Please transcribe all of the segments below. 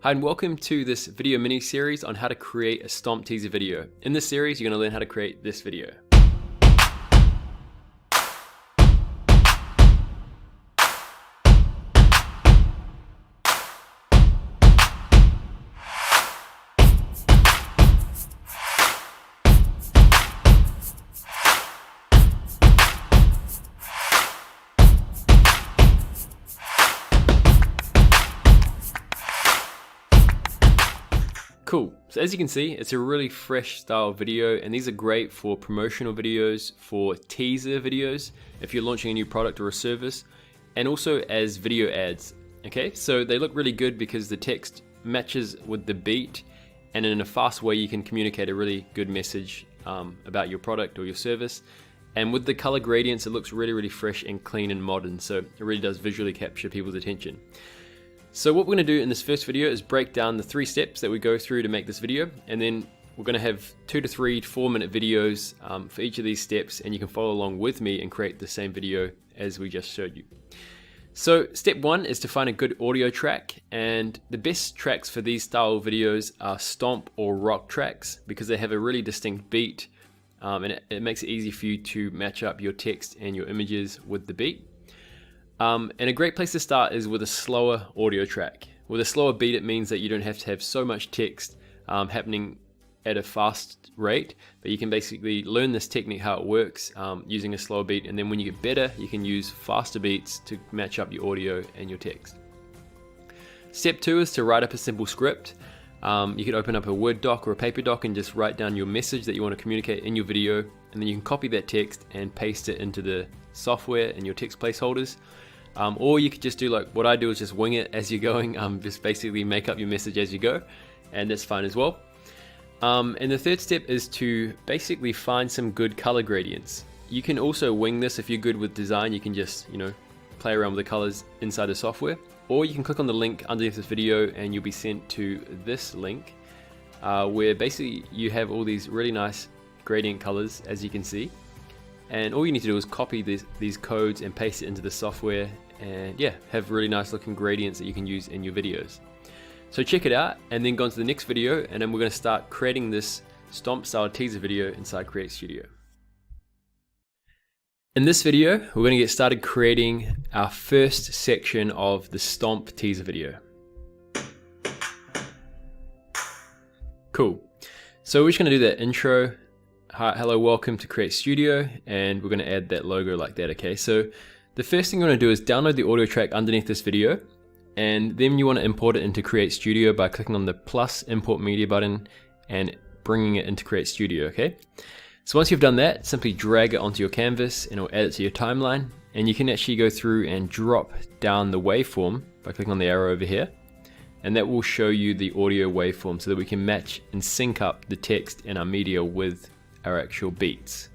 Hi and welcome to this video mini series on how to create a Stomp teaser video. In this series, you're going to learn how to create this video. Cool, so as you can see, it's a really fresh style video, and these are great for promotional videos, for teaser videos, if you're launching a new product or a service, and also as video ads. Okay, so they look really good because the text matches with the beat, and in a fast way you can communicate a really good message about your product or your service. And with the color gradients, it looks really fresh and clean and modern, so it really does visually capture people's attention. So what we're going to do in this first video is break down the 3 steps that we go through to make this video, and then we're going to have 2 to 3 4-minute videos for each of these steps, and you can follow along with me and create the same video as we just showed you. So step 1 is to find a good audio track, and the best tracks for these style videos are stomp or rock tracks because they have a really distinct beat, and it makes it easy for you to match up your text and your images with the beat. And a great place to start is with a slower audio track. With a slower beat, it means that you don't have to have so much text happening at a fast rate, but you can basically learn this technique, how it works, using a slower beat, and then when you get better, you can use faster beats to match up your audio and your text. Step 2 is to write up a simple script. You could open up a Word doc or a paper doc and just write down your message that you want to communicate in your video, and then you can copy that text and paste it into the software and your text placeholders. Or you could just do like what I do, is just wing it as you're going, just basically make up your message as you go, and that's fine as well. And the third step is to basically find some good color gradients. You can also wing this. If you're good with design, you can just, play around with the colors inside the software, or you can click on the link underneath this video and you'll be sent to this link where basically you have all these really nice gradient colors, as you can see. And all you need to do is copy these codes and paste it into the software, and yeah, have really nice looking gradients that you can use in your videos. So check it out and then go on to the next video, and then we're going to start creating this Stomp style teaser video inside CreateStudio. In this video, we're going to get started creating our first section of the Stomp teaser video. Cool. So we're just going to do that intro. Hi, hello, welcome to CreateStudio, and we're going to add that logo like that. Okay, so the first thing you want to do is download the audio track underneath this video, and then you want to import it into CreateStudio by clicking on the plus import media button and bringing it into CreateStudio. Okay, so once you've done that, simply drag it onto your canvas and it'll add it to your timeline, and you can actually go through and drop down the waveform by clicking on the arrow over here, and that will show you the audio waveform so that we can match and sync up the text and our media with our actual beats.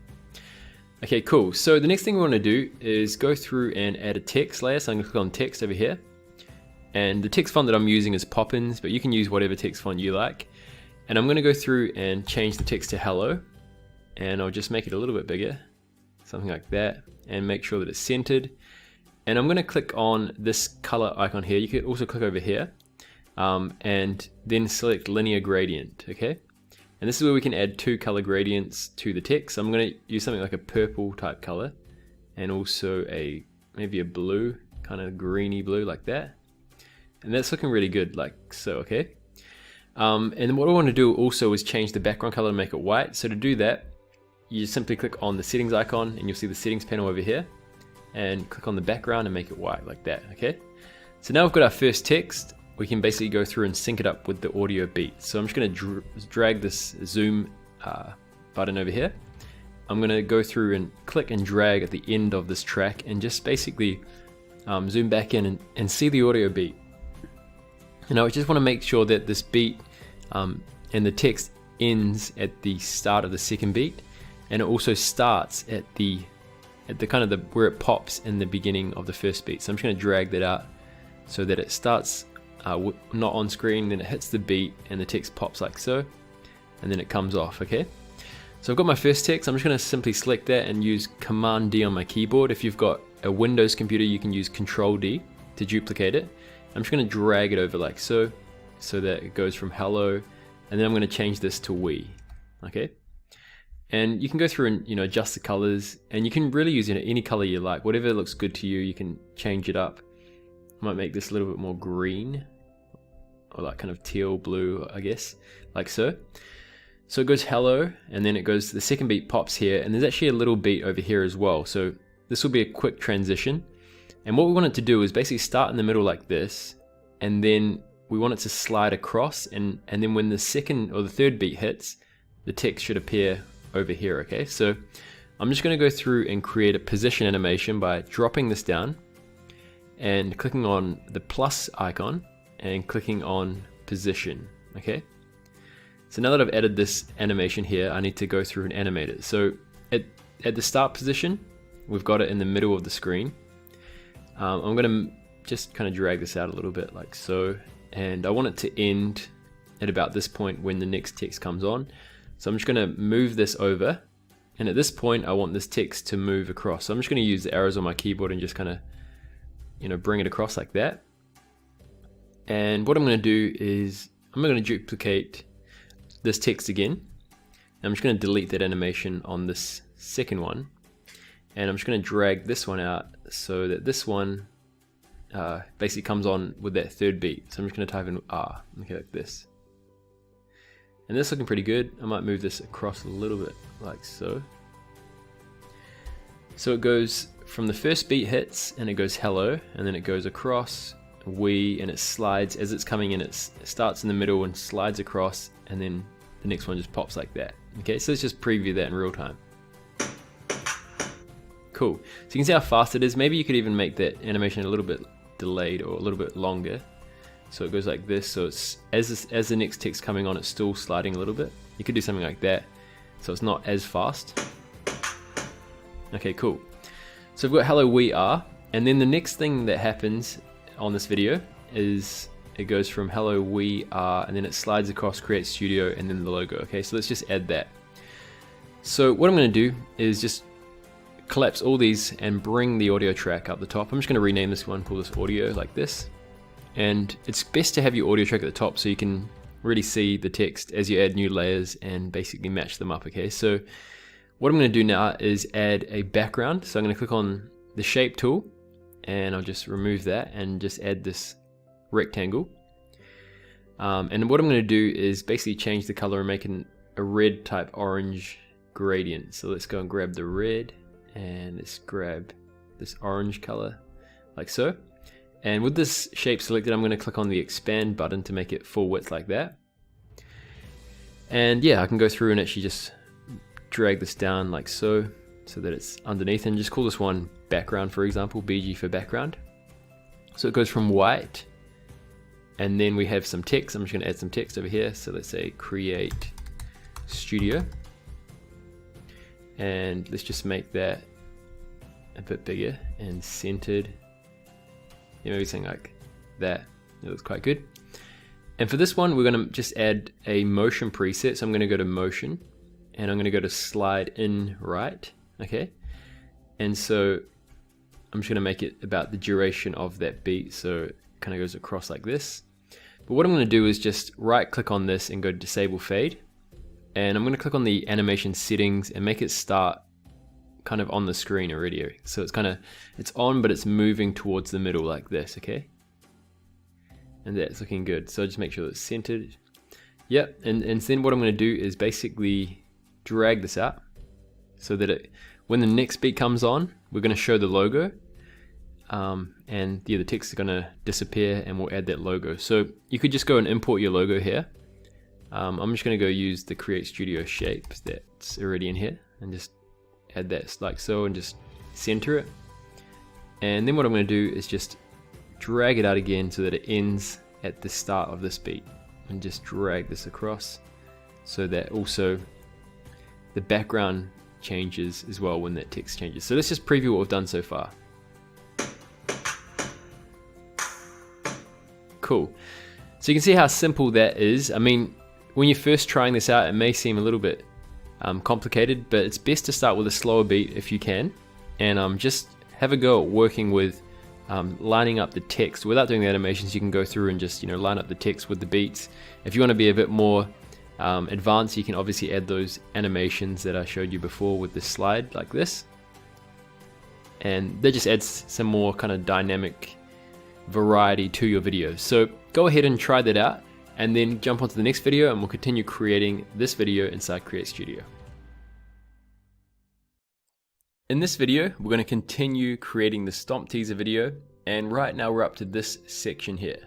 Okay, cool. So the next thing we want to do is go through and add a text layer. So I'm going to click on text over here, and the text font that I'm using is Poppins, but you can use whatever text font you like. And I'm going to go through and change the text to hello, and I'll just make it a little bit bigger, something like that, and make sure that it's centered. And I'm going to click on this color icon here. You could also click over here and then select linear gradient. Okay, and this is where we can add 2 color gradients to the text. I'm going to use something like a purple type color, and also maybe a blue, kind of greeny blue like that. And that's looking really good, like so. Okay. And then what I want to do also is change the background color to make it white. So to do that, you just simply click on the settings icon, and you'll see the settings panel over here, and click on the background and make it white like that. Okay. So now we've got our first text. We can basically go through and sync it up with the audio beat. So I'm just going to drag this zoom button over here. I'm going to go through and click and drag at the end of this track, and just basically zoom back in and see the audio beat. And I just want to make sure that this beat and the text ends at the start of the second beat, and it also starts at the kind of where it pops in the beginning of the first beat. So I'm just going to drag that out so that it starts not on screen, then it hits the beat and the text pops like so, and then it comes off. Okay, so I've got my first text. I'm just going to simply select that and use Command D on my keyboard. If you've got a Windows computer, you can use Control D to duplicate it. I'm just going to drag it over like so, so that it goes from hello, and then I'm going to change this to we. Okay, and you can go through and adjust the colors, and you can really use any color you like, whatever looks good to you. You can change it up. I might make this a little bit more green, or like kind of teal blue, I guess, like so. So it goes hello, and then it goes, the second beat pops here, and there's actually a little beat over here as well. So this will be a quick transition. And what we want it to do is basically start in the middle like this, and then we want it to slide across, and then when the second or the third beat hits, the text should appear over here, okay? So I'm just gonna go through and create a position animation by dropping this down and clicking on the plus icon and clicking on position, okay? So now that I've added this animation here, I need to go through and animate it. So at the start position, we've got it in the middle of the screen. I'm gonna just kind of drag this out a little bit like so, and I want it to end at about this point when the next text comes on. So I'm just gonna move this over, and at this point I want this text to move across. So I'm just gonna use the arrows on my keyboard and just kind of bring it across like that. And what I'm gonna do is I'm gonna duplicate this text again. I'm just gonna delete that animation on this second one, and I'm just gonna drag this one out so that this one basically comes on with that third beat. So I'm just gonna type in R, okay, like this. And this is looking pretty good. I might move this across a little bit like so. So it goes from the first beat hits, and it goes hello, and then it goes across, we, and it slides as it's coming in. It starts in the middle and slides across, and then the next one just pops like that. Okay, so let's just preview that in real time. Cool. So you can see how fast it is. Maybe you could even make that animation a little bit delayed or a little bit longer. So it goes like this. So it's as the next text coming on, it's still sliding a little bit. You could do something like that, so it's not as fast. Okay, cool. So we've got hello we are, and then the next thing that happens on this video is it goes from hello we are, and then it slides across CreateStudio and then the logo. Okay, so let's just add that. So what I'm going to do is just collapse all these and bring the audio track up the top. I'm just going to rename this one, call this audio like this. And it's best to have your audio track at the top so you can really see the text as you add new layers and basically match them up, okay? So what I'm going to do now is add a background. So I'm going to click on the shape tool, and I'll just remove that and just add this rectangle. And what I'm going to do is basically change the color and make a red type orange gradient. So let's go and grab the red, and let's grab this orange color like so. And with this shape selected, I'm going to click on the expand button to make it full width like that. And yeah, I can go through and actually just drag this down like so, so that it's underneath, and just call this one background, for example, BG for background. So it goes from white, and then we have some text. I'm just going to add some text over here. So let's say CreateStudio, and let's just make that a bit bigger and centered. Yeah, maybe something like that. It looks quite good. And for this one, we're going to just add a motion preset. So I'm going to go to motion, and I'm going to go to slide in right. Okay. And so I'm just going to make it about the duration of that beat. So it kind of goes across like this. But what I'm going to do is just right click on this and go to disable fade. And I'm going to click on the animation settings and make it start kind of on the screen already. So it's on, but it's moving towards the middle like this, okay? And that's looking good. So just make sure it's centered. Yep, and then what I'm going to do is basically drag this out so that when the next beat comes on, we're going to show the logo. And yeah, the text is going to disappear, and we'll add that logo. So you could just go and import your logo here. I'm just going to go use the CreateStudio shape that's already in here and just add that like so, and just center it. And then what I'm going to do is just drag it out again so that it ends at the start of this beat, and just drag this across so that also the background changes as well when that text changes. So let's just preview what we've done so far. Cool. So you can see how simple that is. I mean, when you're first trying this out, it may seem a little bit complicated, but it's best to start with a slower beat if you can, and just have a go at working with lining up the text. Without doing the animations, you can go through and just line up the text with the beats. If you want to be a bit more advanced, you can obviously add those animations that I showed you before with this slide like this, and that just adds some more kind of dynamic variety to your videos. So go ahead and try that out, and then jump onto the next video and we'll continue creating this video inside CreateStudio. In this video, we're going to continue creating the Stomp teaser video, and right now we're up to this section here.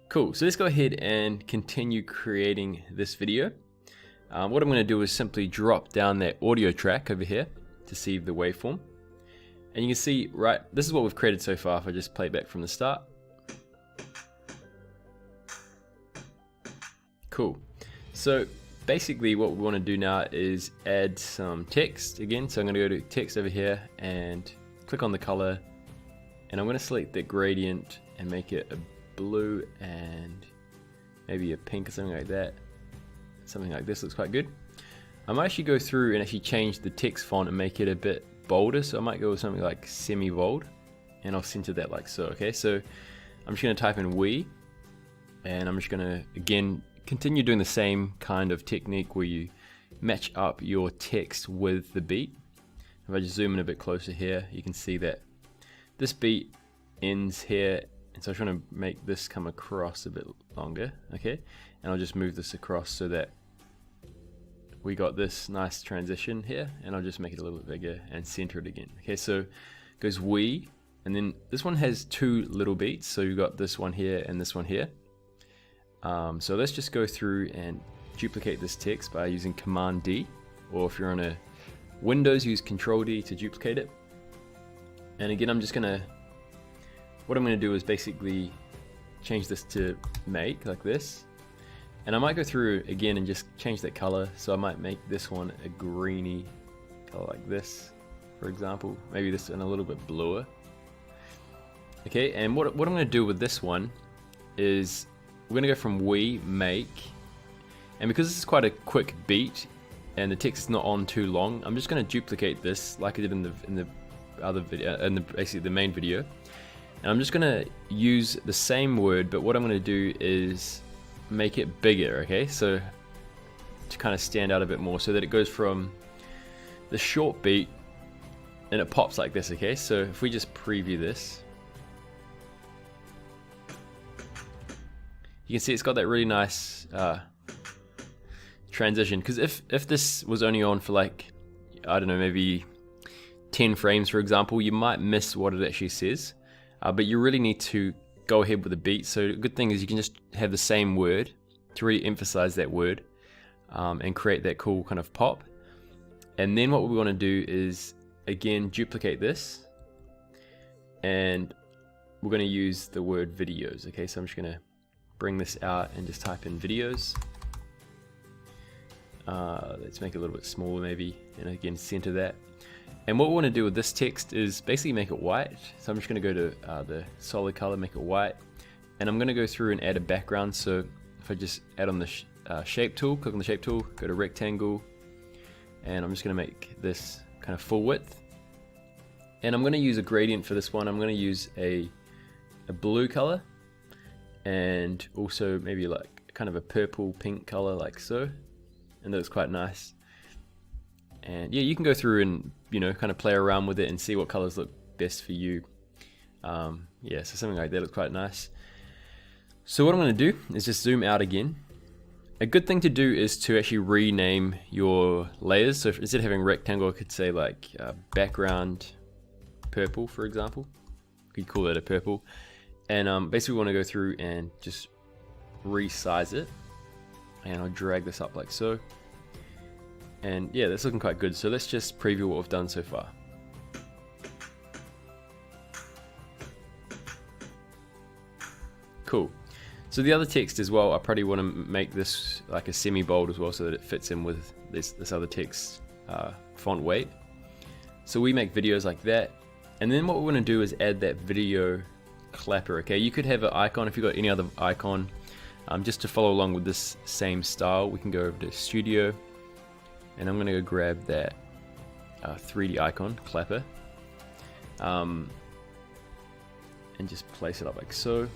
Cool, so let's go ahead and continue creating this video. What I'm going to do is simply drop down that audio track over here to see the waveform. And you can see, right, this is what we've created so far. If I just play back from the start. Cool. So basically what we want to do now is add some text again. So I'm going to go to text over here and click on the color, and I'm going to select the gradient and make it a blue and maybe a pink or something like that. Something like this looks quite good. I might actually go through and actually change the text font and make it a bit bolder. So I might go with something like semi-bold, and I'll center that like so. Okay, so I'm just going to type in we, and I'm just going to again continue doing the same kind of technique where you match up your text with the beat. If I just zoom in a bit closer here, you can see that this beat ends here, and so I'm trying to make this come across a bit longer. Okay, and I'll just move this across so that we got this nice transition here, and I'll just make it a little bit bigger and center it again. Okay, so it goes we, and then this one has two little beats, so you've got this one here and this one here. So let's just go through and duplicate this text by using Command D, or if you're on a Windows, use Control D to duplicate it. And again, what I'm gonna do is basically change this to make like this. And I might go through again and just change that color. So I might make this one a greeny color like this, for example. Maybe this one a little bit bluer. Okay, and what I'm going to do with this one is we're going to go from we make, and because this is quite a quick beat and the text is not on too long, I'm just going to duplicate this like I did in the other video, basically the main video. And I'm just going to use the same word, but what I'm going to do is make it bigger, okay, so to kind of stand out a bit more, so that it goes from the short beat and it pops like this. Okay, so if we just preview this, you can see it's got that really nice transition, because if this was only on for like, I don't know, maybe 10 frames for example, you might miss what it actually says, but you really need to go ahead with the beat. So the good thing is you can just have the same word to really emphasize that word and create that cool kind of pop. And then what we want to do is again duplicate this, and we're going to use the word videos. Okay, so I'm just going to bring this out and just type in videos. Let's make it a little bit smaller maybe, and again center that. And what we want to do with this text is basically make it white. So I'm just going to go to the solid color, make it white, and I'm going to go through and add a background. So if I just add on the shape tool, click on the shape tool, go to rectangle, and I'm just going to make this kind of full width. And I'm going to use a gradient for this one. I'm going to use a blue color, and also maybe like kind of a purple pink color like so, and that looks quite nice. And yeah, you can go through and kind of play around with it and see what colors look best for you. Yeah, so something like that looks quite nice. So what I'm going to do is just zoom out again. A good thing to do is to actually rename your layers. So instead of having rectangle, I could say like background purple, for example. You could call that a purple. And basically we want to go through and just resize it. And I'll drag this up like so. And yeah, that's looking quite good. So let's just preview what we've done so far. Cool. So the other text as well, I probably want to make this like a semi-bold as well, so that it fits in with this other text font weight. So we make videos like that. And then what we want to do is add that video clapper. Okay, you could have an icon if you've got any other icon. Just to follow along with this same style, we can go over to Studio. And I'm going to go grab that 3D icon, clapper, and just place it up like so,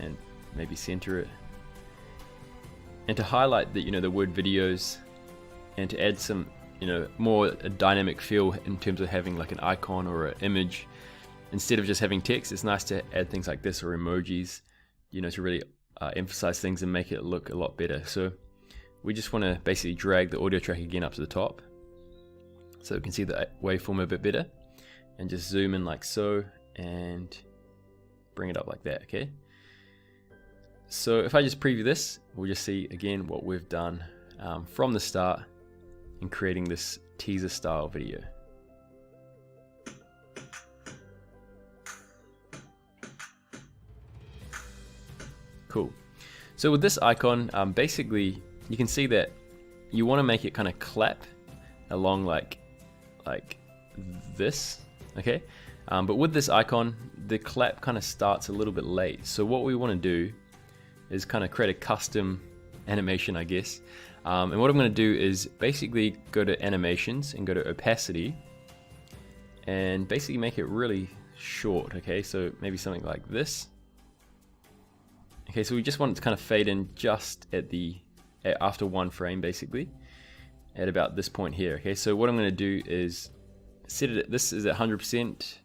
and maybe center it. And to highlight the, the word videos, and to add some, more a dynamic feel in terms of having like an icon or an image, instead of just having text, it's nice to add things like this or emojis, to really emphasize things and make it look a lot better. So we just want to basically drag the audio track again up to the top, so we can see the waveform a bit better, and just zoom in like so, and bring it up like that, okay? So if I just preview this, we'll just see again what we've done from the start in creating this teaser style video. Cool. So with this icon, basically you can see that you want to make it kind of clap along like this, okay? But with this icon, the clap kind of starts a little bit late. So what we want to do is kind of create a custom animation, I guess. And what I'm going to do is basically go to animations and go to opacity, and basically make it really short, okay? So maybe something like this. Okay, so we just want it to kind of fade in just at after one frame, basically, at about this point here. Okay, so what I'm going to do is set it at, this is at 100%.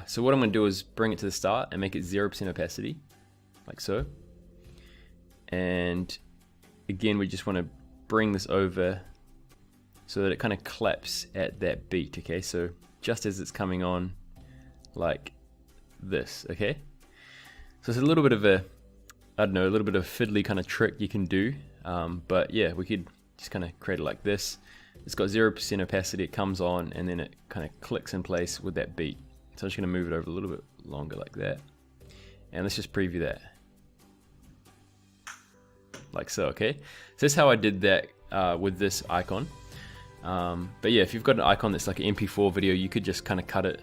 So what I'm going to do is bring it to the start and make it 0% opacity, like so. And again, we just want to bring this over so that it kind of claps at that beat, okay? So just as it's coming on, like this, okay? So it's a little bit of a, I don't know, a little bit of a fiddly kind of trick you can do, but yeah, we could just kind of create it like this. It's got 0% opacity, it comes on, and then it kind of clicks in place with that beat. So I'm just going to move it over a little bit longer like that. And let's just preview that. Like so, okay? So that's how I did that with this icon. But yeah, if you've got an icon that's like an MP4 video, you could just kind of cut it.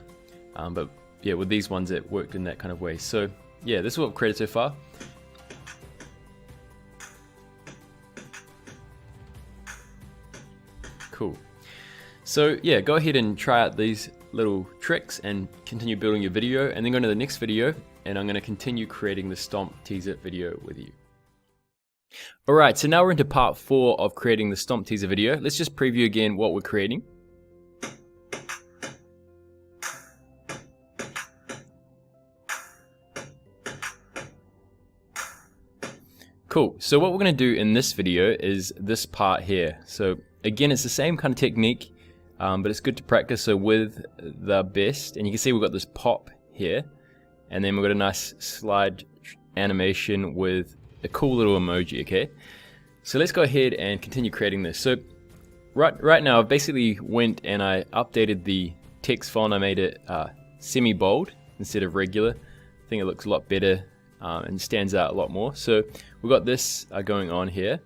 But yeah, with these ones, it worked in that kind of way. So yeah, this is what I've created so far. Cool. So yeah, go ahead and try out these little tricks and continue building your video, and then go to the next video, and I'm going to continue creating the Stomp teaser video with you. Alright, so now we're into part 4 of creating the Stomp teaser video. Let's just preview again what we're creating. Cool, so what we're going to do in this video is this part here. So again, it's the same kind of technique, but it's good to practice. So with the best, and you can see we've got this pop here, and then we've got a nice slide animation with a cool little emoji, okay? So let's go ahead and continue creating this. So right now I've basically went and I updated the text font. I made it semi-bold instead of regular. I think it looks a lot better and stands out a lot more. So we've got this going on here.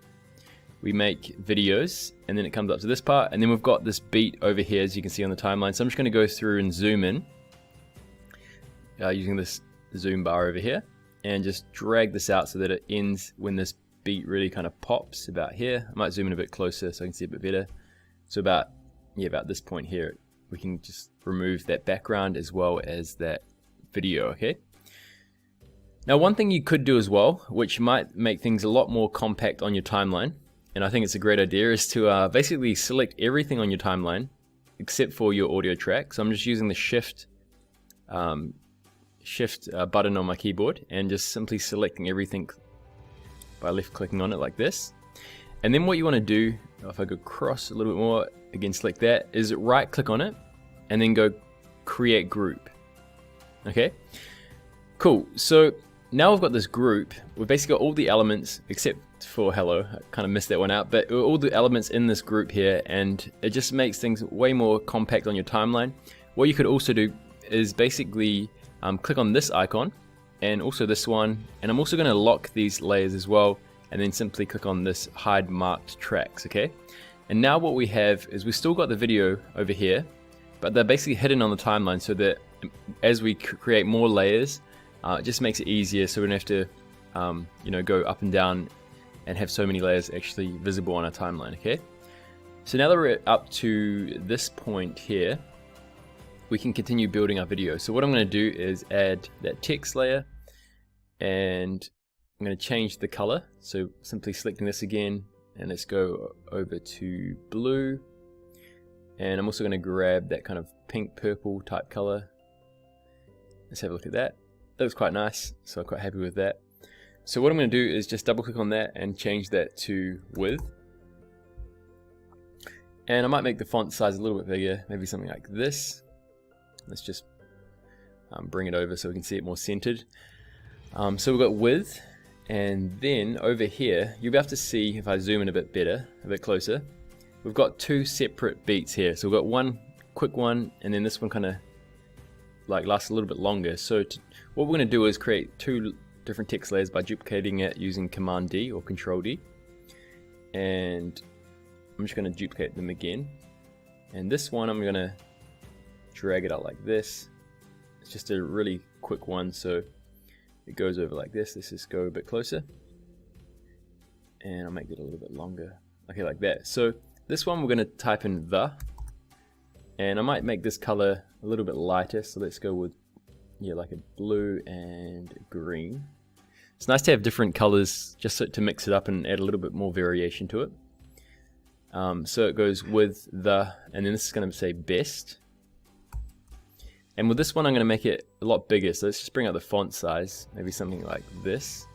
We make videos, and then it comes up to this part, and then we've got this beat over here, as you can see on the timeline. So I'm just going to go through and zoom in using this zoom bar over here, and just drag this out so that it ends when this beat really kind of pops about here. I might zoom in a bit closer so I can see a bit better. So about this point here, we can just remove that background as well as that video, okay? Now one thing you could do as well, which might make things a lot more compact on your timeline, and I think it's a great idea, is to basically select everything on your timeline except for your audio track. So I'm just using the shift button on my keyboard and just simply selecting everything by left clicking on it like this. And then what you want to do, if I go across a little bit more, again select that, is right click on it and then go create group. Okay, cool. So now we've got this group. We've basically got all the elements except for hello. I kind of missed that one out, but all the elements in this group here, and it just makes things way more compact on your timeline. What you could also do is basically click on this icon and also this one, and I'm also going to lock these layers as well, and then simply click on this hide marked tracks, okay? And now what we have is we've still got the video over here, but they're basically hidden on the timeline, so that as we create more layers, it just makes it easier, so we don't have to go up and down and have so many layers actually visible on our timeline, okay? So now that we're up to this point here, we can continue building our video. So what I'm going to do is add that text layer, and I'm going to change the color. So simply selecting this again, and let's go over to blue. And I'm also going to grab that kind of pink purple type color. Let's have a look at that. That was quite nice, so I'm quite happy with that. So what I'm going to do is just double click on that and change that to width. And I might make the font size a little bit bigger, maybe something like this. Let's just bring it over so we can see it more centered. So we've got width, and then over here, you'll be able to see, if I zoom in a bit better, a bit closer, we've got two separate beats here. So we've got one quick one, and then this one kind of like lasts a little bit longer. So what we're going to do is create two different text layers by duplicating it using Command D or Control D. And I'm just going to duplicate them again. And this one I'm going to drag it out like this. It's just a really quick one, so it goes over like this. Let's just go a bit closer, and I'll make it a little bit longer. Okay, like that. So this one we're going to type in the, and I might make this color a little bit lighter. So let's go with, yeah, like a blue and green. It's nice to have different colors just to mix it up and add a little bit more variation to it. So it goes with the, and then this is going to say best. And with this one, I'm going to make it a lot bigger. So let's just bring out the font size, maybe something like this.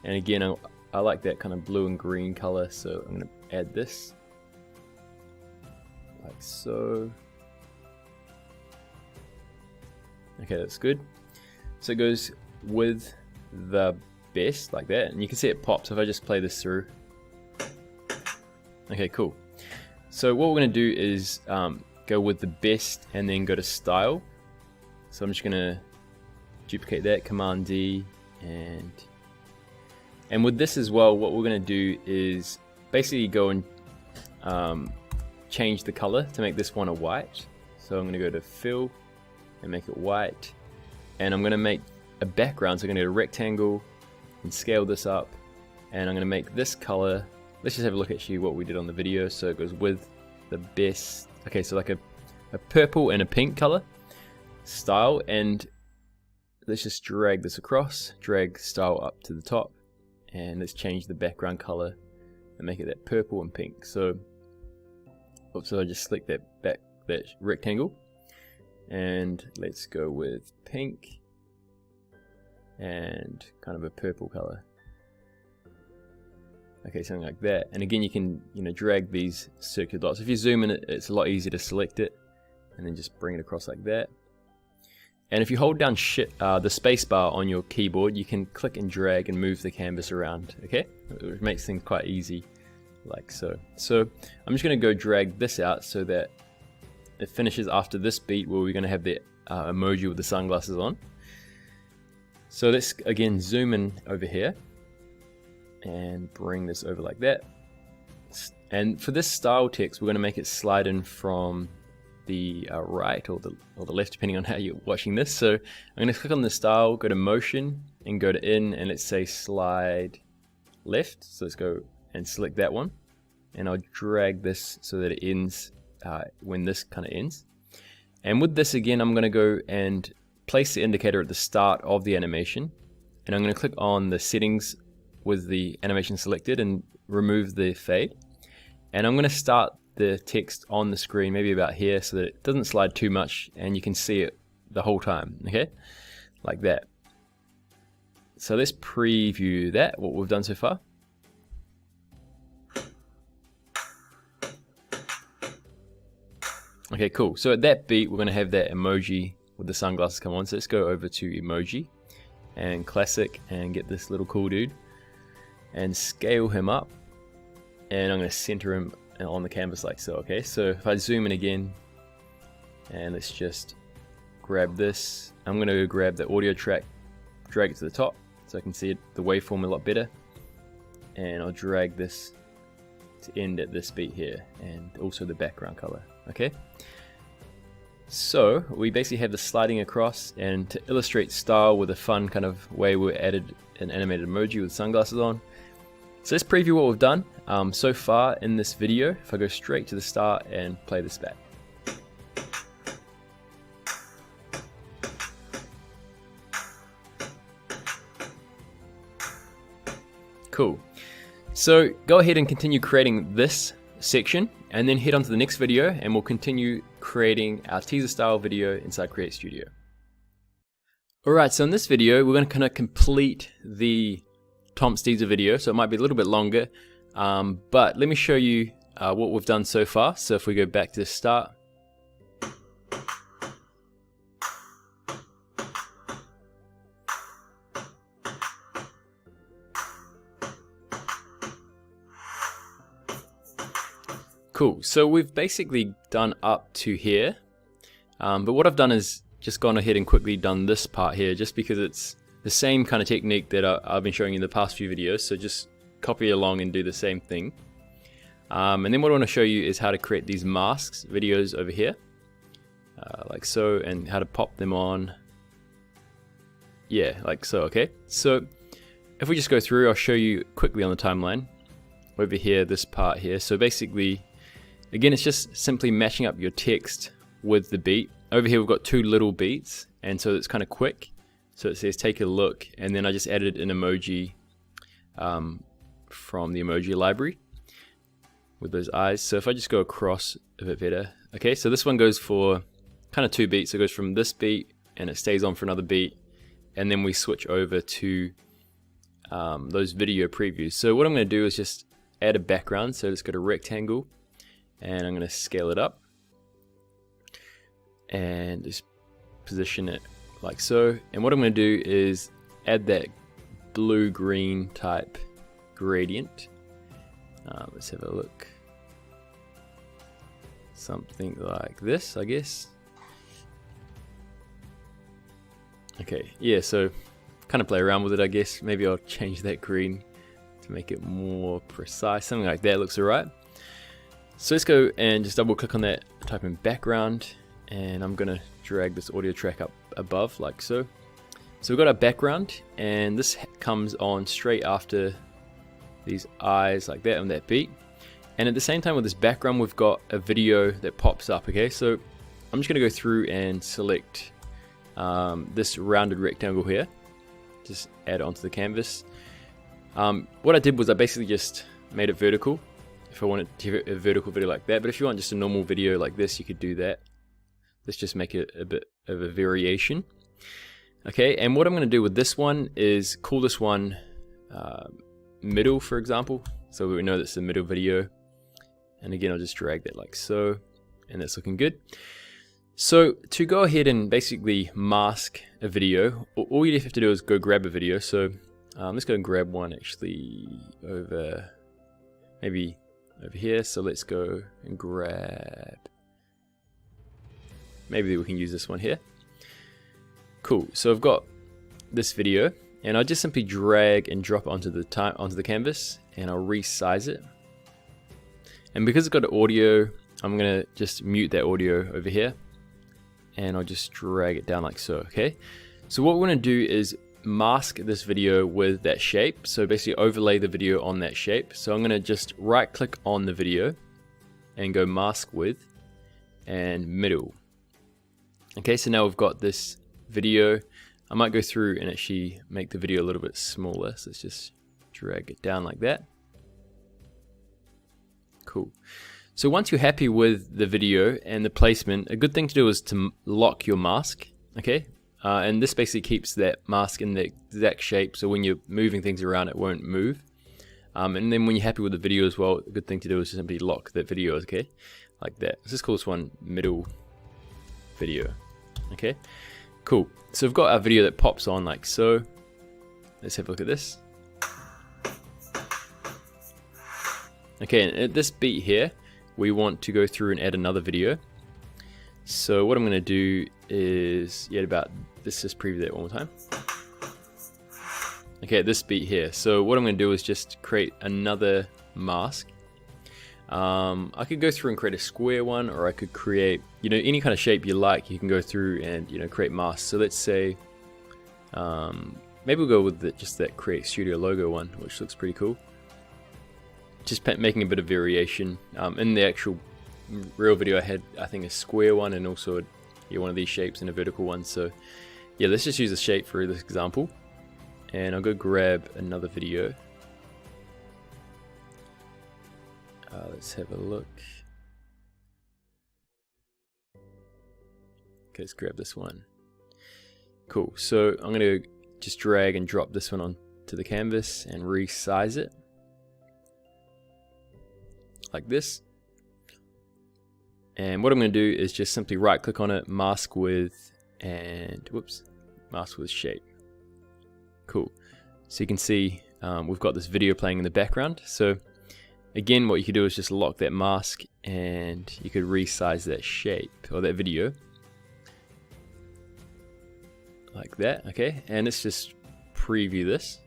And again, I like that kind of blue and green color, so I'm going to add this, like so. Okay, that's good. So it goes with the best, like that. And you can see it pops if I just play this through. Okay, cool. So what we're going to do is go with the best and then go to style. So I'm just going to duplicate that, Command D, and with this as well, what we're going to do is basically go and change the color to make this one a white. So I'm going to go to fill and make it white, and I'm going to make a background. So I'm going to go to rectangle and scale this up, and I'm going to make this color. Let's just have a look at what we did on the video. So it goes with the best. Okay, so like a purple and a pink color. Style, and let's just drag this across, drag style up to the top, and let's change the background color and make it that purple and pink. So I just select that rectangle, and let's go with pink and kind of a purple color. Okay, something like that. And again, you can drag these circular dots. If you zoom in, it's a lot easier to select it, and then just bring it across like that. And if you hold down the space bar on your keyboard, you can click and drag and move the canvas around, okay? Which makes things quite easy, like so. So I'm just going to go drag this out so that it finishes after this beat where we're going to have the emoji with the sunglasses on. So let's again zoom in over here and bring this over like that. And for this style text, we're going to make it slide in from the right or the left, depending on how you're watching this. So I'm going to click on the style, go to motion, and go to in, and let's say slide left. So let's go and select that one, and I'll drag this so that it ends when this kind of ends. And with this again, I'm going to go and place the indicator at the start of the animation, and I'm going to click on the settings with the animation selected and remove the fade. And I'm going to start the text on the screen maybe about here so that it doesn't slide too much and you can see it the whole time, okay, like that. So let's preview that, what we've done so far. Okay, cool. So at that beat, we're going to have that emoji with the sunglasses come on. So let's go over to emoji and classic and get this little cool dude and scale him up, and I'm going to center him on the canvas like so. Okay, so if I zoom in again, and let's just grab this, I'm going to grab the audio track, drag it to the top so I can see the waveform a lot better, and I'll drag this to end at this beat here, and also the background color. Okay, so we basically have the sliding across, and to illustrate style with a fun kind of way, we added an animated emoji with sunglasses on. So let's preview what we've done so far in this video. If I go straight to the start and play this back. Cool. So go ahead and continue creating this section and then head on to the next video and we'll continue creating our teaser style video inside CreateStudio. Alright, so in this video we're going to kind of complete the Tomp's teaser video, so it might be a little bit longer, but let me show you what we've done so far. So if we go back to the start, cool, so we've basically done up to here, but what I've done is just gone ahead and quickly done this part here, just because it's the same kind of technique that I've been showing you in the past few videos, so just copy along and do the same thing. And then what I want to show you is how to create these masks videos over here, like so, and how to pop them on, yeah, like so. Okay, so if we just go through, I'll show you quickly on the timeline over here, this part here. So basically, again, it's just simply matching up your text with the beat. Over here we've got two little beats, and so it's kind of quick. So it says take a look, and then I just added an emoji from the emoji library with those eyes. So if I just go across a bit better, okay, so this one goes for kind of two beats. So it goes from this beat and it stays on for another beat, and then we switch over to those video previews. So what I'm going to do is just add a background. So let's go to rectangle and I'm going to scale it up and just position it like so. And what I'm going to do is add that blue-green type gradient. Let's have a look. Something like this, I guess. Okay, yeah, so kind of play around with it, I guess. Maybe I'll change that green to make it more precise. Something like that looks alright. So let's go and just double click on that, type in background, and I'm going to drag this audio track up above like so. So we've got our background, and this comes on straight after these eyes like that on that beat. And at the same time with this background, we've got a video that pops up. Okay, so I'm just going to go through and select this rounded rectangle here, just add it onto the canvas. What I did was I basically just made it vertical if I wanted to have a vertical video like that, but if you want just a normal video like this, you could do that. Let's just make it a bit of a variation. Okay, and what I'm going to do with this one is call this one middle, for example, so we know that's the middle video. And again, I'll just drag that like so, and that's looking good. So to go ahead and basically mask a video, all you have to do is go grab a video. So let's go and grab one actually over, maybe over here. So let's go and grab, maybe we can use this one here. Cool, so I've got this video, and I'll just simply drag and drop it onto the canvas, and I'll resize it. And because it's got audio, I'm gonna just mute that audio over here, and I'll just drag it down like so. Okay, so what we're gonna do is mask this video with that shape. So basically overlay the video on that shape. So I'm gonna just right click on the video and go mask with and middle. Okay, so now we've got this video. I might go through and actually make the video a little bit smaller. So let's just drag it down like that. Cool. So once you're happy with the video and the placement, a good thing to do is to lock your mask. Okay, and this basically keeps that mask in the exact shape, so when you're moving things around it won't move. And then when you're happy with the video as well, a good thing to do is to simply lock that video, okay, like that. Let's just call this one middle video. Okay, cool. So we've got our video that pops on like so. Let's have a look at this. Okay, and at this beat here, we want to go through and add another video. So what I'm going to do is, let's just preview that one more time. Okay, at this beat here. So what I'm going to do is just create another mask. I could go through and create a square one, or I could create, any kind of shape you like. You can go through and, create masks. So let's say, maybe we'll go with just that CreateStudio logo one, which looks pretty cool. just making a bit of variation. In the actual real video I had, I think, a square one and also one of these shapes and a vertical one. So yeah, let's just use a shape for this example, and I'll go grab another video. Let's have a look. Okay, let's grab this one. Cool, so I'm going to just drag and drop this one onto the canvas and resize it like this. And what I'm going to do is just simply right click on it, mask with, and whoops, mask with shape. Cool, so you can see we've got this video playing in the background. So again, what you could do is just lock that mask and you could resize that shape or that video like that. Okay, and let's just preview this.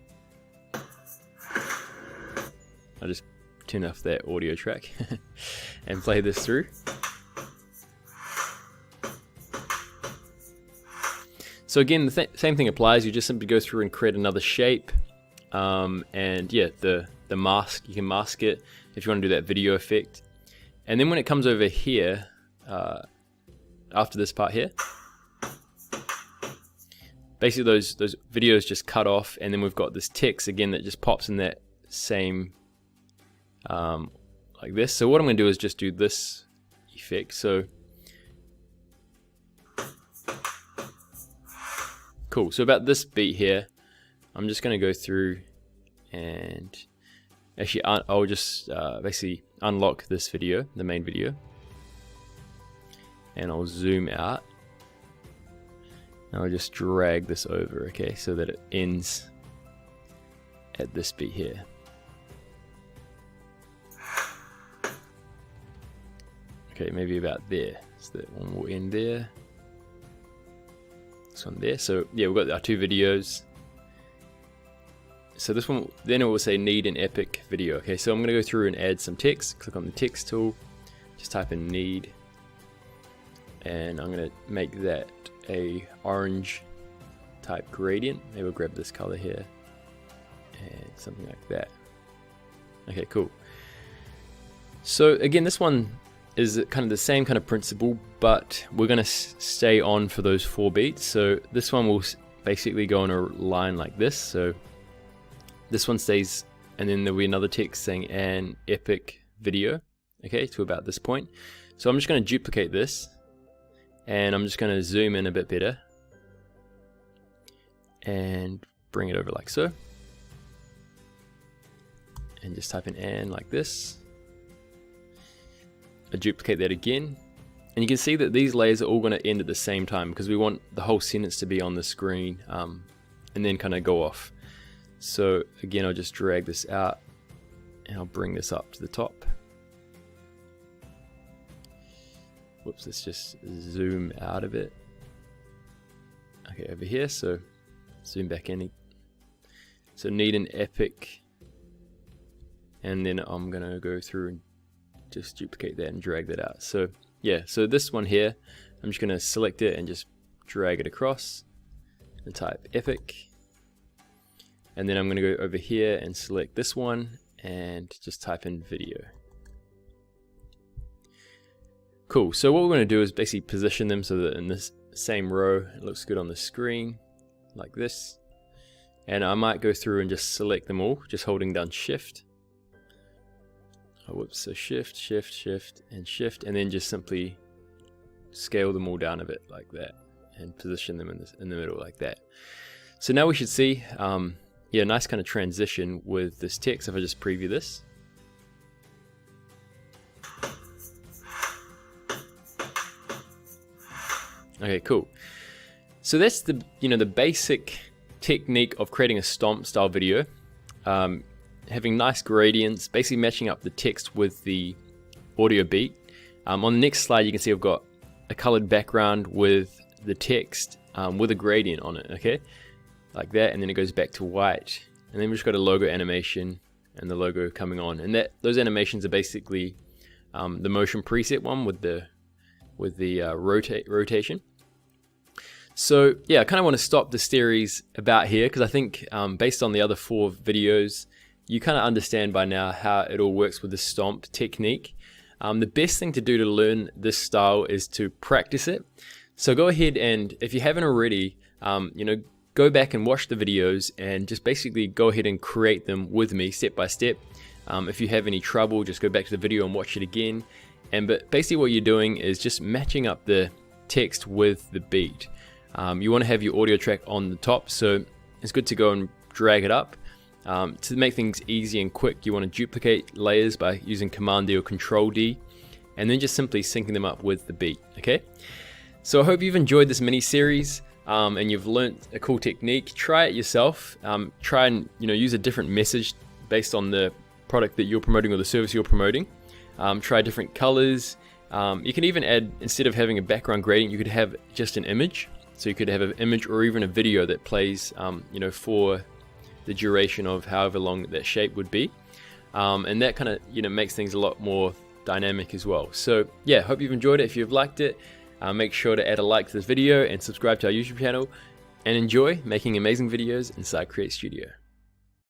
I'll just turn off that audio track and play this through. So again, the same thing applies. You just simply go through and create another shape, and yeah, the mask, you can mask it if you want to do that video effect. And then when it comes over here, after this part here, basically those videos just cut off, and then we've got this text again that just pops in that same like this. So what I'm going to do is just do this effect. So cool, so about this beat here, I'm just going to go through and actually I'll just basically unlock this video, the main video, and I'll zoom out. And I'll just drag this over, okay, so that it ends at this beat here. Okay, maybe about there. So that one will end there. This one there. So yeah, we've got our two videos. So this one, then it will say need an epic video. Okay, so I'm going to go through and add some text. Click on the text tool, just type in need, and I'm going to make that a orange type gradient. Maybe we'll grab this color here and something like that. Okay, cool. So again, this one is kind of the same kind of principle, but we're going to stay on for those 4 beats. So this one will basically go on a line like this. So this one stays, and then there'll be another text saying an epic video, okay, to about this point. So I'm just going to duplicate this, and I'm just going to zoom in a bit better and bring it over like so, and just type in "and" like this. I duplicate that again, and you can see that these layers are all going to end at the same time because we want the whole sentence to be on the screen, and then kind of go off. So again, I'll just drag this out and I'll bring this up to the top. Whoops, let's just zoom out of it. Okay, over here, so zoom back in. So need an epic, and then I'm gonna go through and just duplicate that and drag that out. So yeah, so this one here, I'm just gonna select it and just drag it across and type epic. And then I'm gonna go over here and select this one and just type in video. Cool, so what we're going to do is basically position them so that in this same row it looks good on the screen like this. And I might go through and just select them all, just holding down shift. Oh, whoops, so shift, shift, shift, and shift, and then just simply scale them all down a bit like that and position them in the middle like that. So now we should see yeah, nice kind of transition with this text if I just preview this. Okay, cool. So that's the the basic technique of creating a stomp style video, having nice gradients, basically matching up the text with the audio beat. On the next slide, you can see I've got a colored background with the text with a gradient on it. Okay, like that, and then it goes back to white, and then we've just got a logo animation and the logo coming on, and those animations are basically the motion preset one with the rotation. So yeah, I kind of want to stop the series about here because I think based on the other 4 videos, you kind of understand by now how it all works with the stomp technique. The best thing to do to learn this style is to practice it. So go ahead and, if you haven't already, go back and watch the videos and just basically go ahead and create them with me step by step. If you have any trouble, just go back to the video and watch it again. But basically what you're doing is just matching up the text with the beat. You want to have your audio track on the top, so it's good to go and drag it up. To make things easy and quick, you want to duplicate layers by using Command D or Control D, and then just simply syncing them up with the beat. Okay, so I hope you've enjoyed this mini series and you've learnt a cool technique. Try it yourself. Try and use a different message based on the product that you're promoting or the service you're promoting. Try different colors. You can even add, instead of having a background gradient, you could have just an image. So you could have an image or even a video that plays for the duration of however long that shape would be, and that kind of makes things a lot more dynamic as well. So yeah, hope you've enjoyed it. If you've liked it, make sure to add a like to this video and subscribe to our YouTube channel, and enjoy making amazing videos inside CreateStudio.